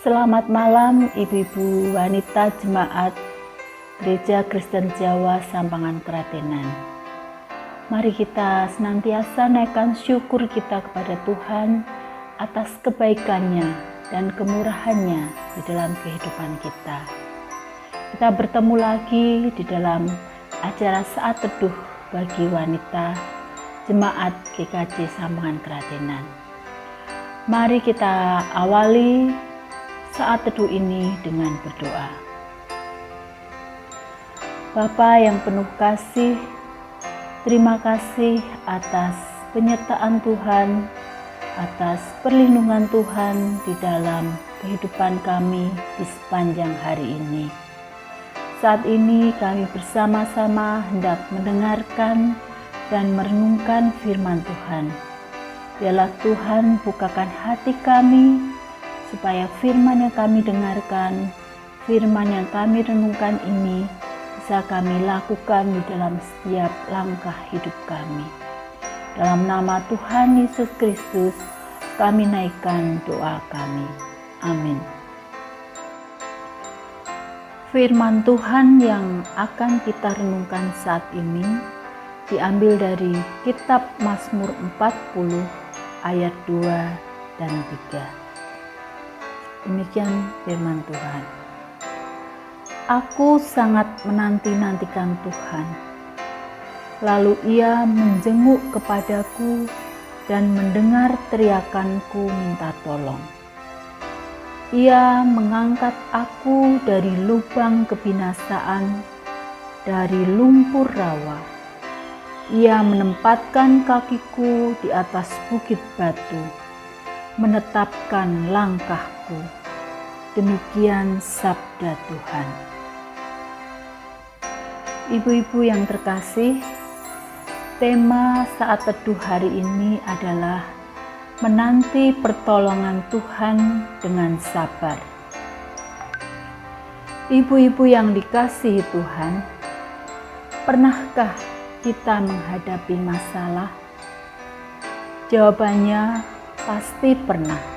Selamat malam ibu-ibu wanita jemaat Gereja Kristen Jawa Sampangan Kratenan. Mari kita senantiasa naikkan syukur kita kepada Tuhan atas kebaikannya dan kemurahannya di dalam kehidupan kita. Kita bertemu lagi di dalam acara Saat Teduh bagi wanita Jemaat GKJ Sampangan Kratenan. Mari kita awali saat teduh ini dengan berdoa. Bapa yang penuh kasih, terima kasih atas penyertaan Tuhan, atas perlindungan Tuhan di dalam kehidupan kami di sepanjang hari ini. Saat ini kami bersama-sama hendak mendengarkan dan merenungkan firman Tuhan. Biarlah Tuhan bukakan hati kami, supaya firman yang kami dengarkan, firman yang kami renungkan ini bisa kami lakukan di dalam setiap langkah hidup kami. Dalam nama Tuhan Yesus Kristus, kami naikkan doa kami. Amin. Firman Tuhan yang akan kita renungkan saat ini diambil dari kitab Mazmur 40 ayat 2 dan 3. Demikian firman Tuhan. Aku sangat menanti-nantikan Tuhan. Lalu Ia menjenguk kepadaku dan mendengar teriakanku minta tolong. Ia mengangkat aku dari lubang kebinasaan, dari lumpur rawa. Ia menempatkan kakiku di atas bukit batu, menetapkan langkahku. Demikian sabda Tuhan. Ibu-ibu yang terkasih, tema saat teduh hari ini adalah menanti pertolongan Tuhan dengan sabar. Ibu-ibu yang dikasihi Tuhan, pernahkah kita menghadapi masalah? Jawabannya pasti pernah.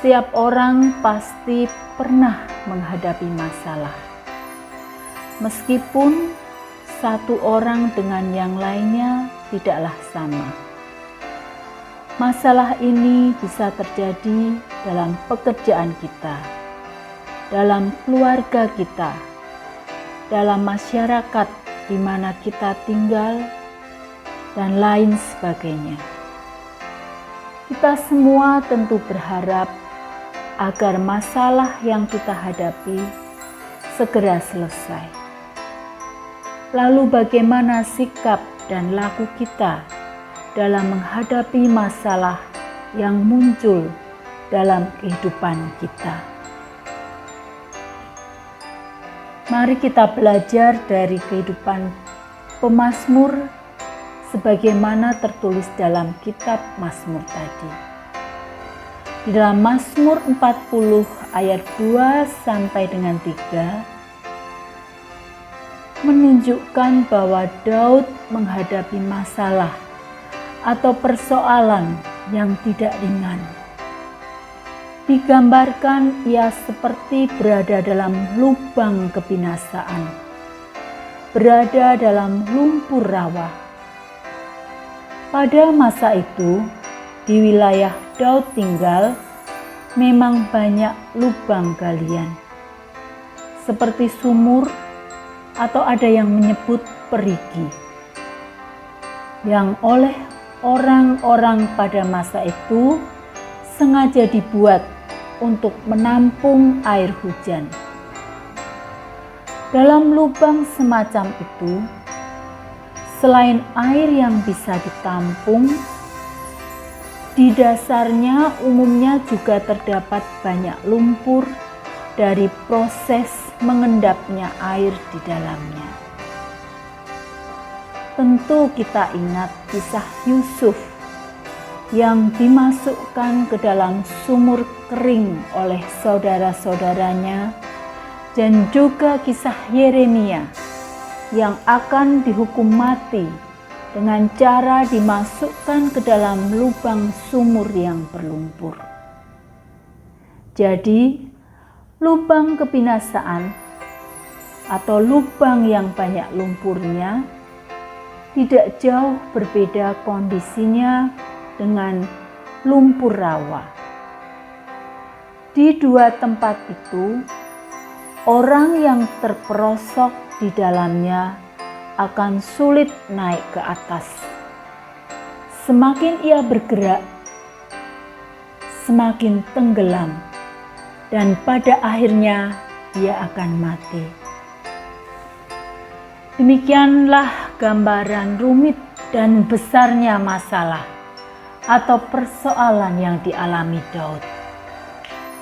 Setiap orang pasti pernah menghadapi masalah. Meskipun satu orang dengan yang lainnya tidaklah sama. Masalah ini bisa terjadi dalam pekerjaan kita, dalam keluarga kita, dalam masyarakat di mana kita tinggal, dan lain sebagainya. Kita semua tentu berharap agar masalah yang kita hadapi segera selesai. Lalu bagaimana sikap dan laku kita dalam menghadapi masalah yang muncul dalam kehidupan kita? Mari kita belajar dari kehidupan pemazmur sebagaimana tertulis dalam kitab Mazmur tadi. Di dalam Mazmur 40 ayat 2 sampai dengan 3 menunjukkan bahwa Daud menghadapi masalah atau persoalan yang tidak ringan. Digambarkan ia seperti berada dalam lubang kebinasaan, berada dalam lumpur rawa. Pada masa itu, di wilayah Daud tinggal, memang banyak lubang galian, seperti sumur atau ada yang menyebut perigi, yang oleh orang-orang pada masa itu sengaja dibuat untuk menampung air hujan. Dalam lubang semacam itu, selain air yang bisa ditampung, di dasarnya umumnya juga terdapat banyak lumpur dari proses mengendapnya air di dalamnya. Tentu kita ingat kisah Yusuf yang dimasukkan ke dalam sumur kering oleh saudara-saudaranya, dan juga kisah Yeremia yang akan dihukum mati dengan cara dimasukkan ke dalam lubang sumur yang berlumpur. Jadi, lubang kebinasaan atau lubang yang banyak lumpurnya tidak jauh berbeda kondisinya dengan lumpur rawa. Di dua tempat itu, orang yang terperosok di dalamnya akan sulit naik ke atas. Semakin ia bergerak, semakin tenggelam, dan pada akhirnya dia akan mati. Demikianlah gambaran rumit dan besarnya masalah atau persoalan yang dialami Daud.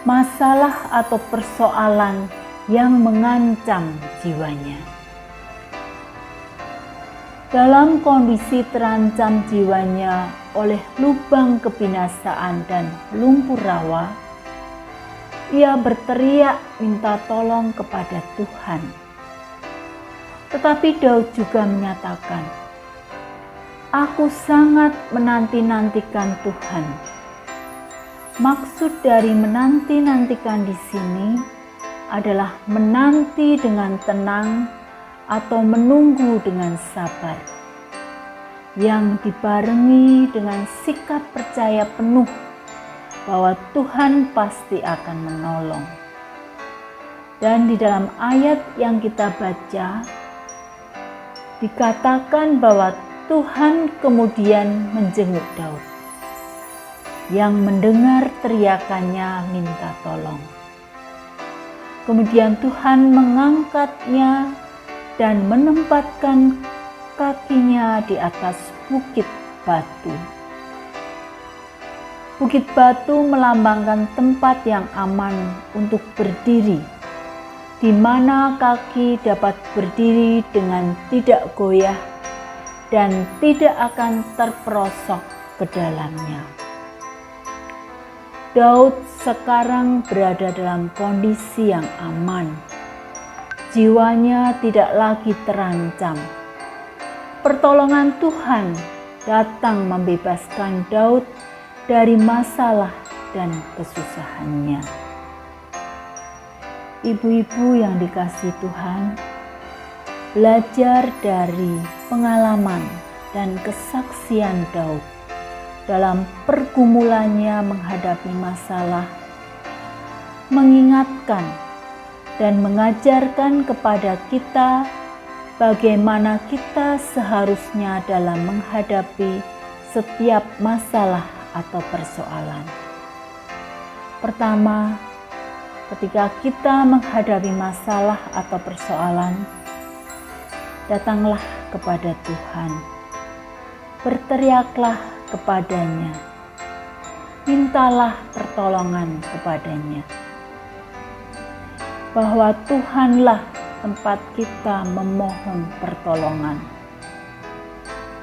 Masalah atau persoalan yang mengancam jiwanya. Dalam kondisi terancam jiwanya oleh lubang kebinasaan dan lumpur rawa, ia berteriak minta tolong kepada Tuhan. Tetapi Daud juga menyatakan, "Aku sangat menanti-nantikan Tuhan." Maksud dari menanti-nantikan di sini adalah menanti dengan tenang atau menunggu dengan sabar, yang dibarengi dengan sikap percaya penuh bahwa Tuhan pasti akan menolong. Dan di dalam ayat yang kita baca, dikatakan bahwa Tuhan kemudian menjenguk Daud, yang mendengar teriakannya minta tolong. Kemudian Tuhan mengangkatnya dan menempatkan kakinya di atas bukit batu. Bukit batu melambangkan tempat yang aman untuk berdiri, di mana kaki dapat berdiri dengan tidak goyah dan tidak akan terperosok ke dalamnya. Daud sekarang berada dalam kondisi yang aman. Jiwanya tidak lagi terancam. Pertolongan Tuhan datang membebaskan Daud dari masalah dan kesusahannya. Ibu-ibu yang dikasihi Tuhan, belajar dari pengalaman dan kesaksian Daud dalam pergumulannya menghadapi masalah, mengingatkan dan mengajarkan kepada kita bagaimana kita seharusnya dalam menghadapi setiap masalah atau persoalan. Pertama, ketika kita menghadapi masalah atau persoalan, datanglah kepada Tuhan, berteriaklah kepadanya, mintalah pertolongan kepadanya, bahwa Tuhanlah tempat kita memohon pertolongan.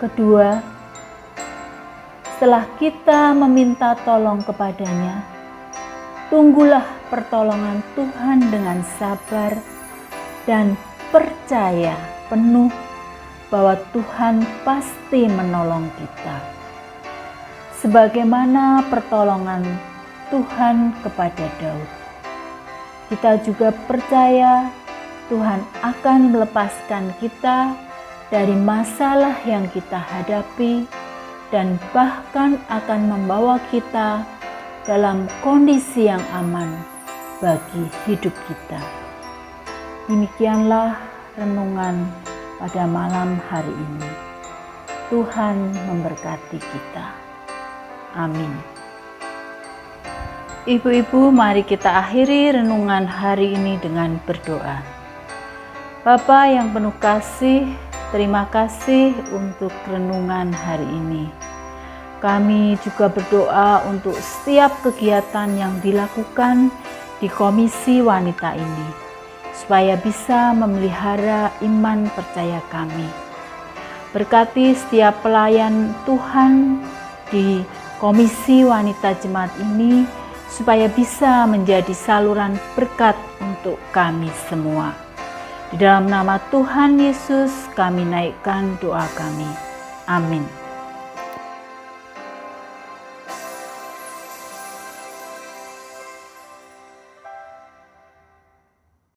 Kedua, setelah kita meminta tolong kepadanya, tunggulah pertolongan Tuhan dengan sabar dan percaya penuh bahwa Tuhan pasti menolong kita. Sebagaimana pertolongan Tuhan kepada Daud, kita juga percaya Tuhan akan melepaskan kita dari masalah yang kita hadapi dan bahkan akan membawa kita dalam kondisi yang aman bagi hidup kita. Demikianlah renungan pada malam hari ini. Tuhan memberkati kita. Amin. Ibu-ibu, mari kita akhiri renungan hari ini dengan berdoa. Bapa yang penuh kasih, terima kasih untuk renungan hari ini. Kami juga berdoa untuk setiap kegiatan yang dilakukan di Komisi Wanita ini, supaya bisa memelihara iman percaya kami. Berkati setiap pelayan Tuhan di Komisi Wanita Jemaat ini, supaya bisa menjadi saluran berkat untuk kami semua. Di dalam nama Tuhan Yesus kami naikkan doa kami. Amin.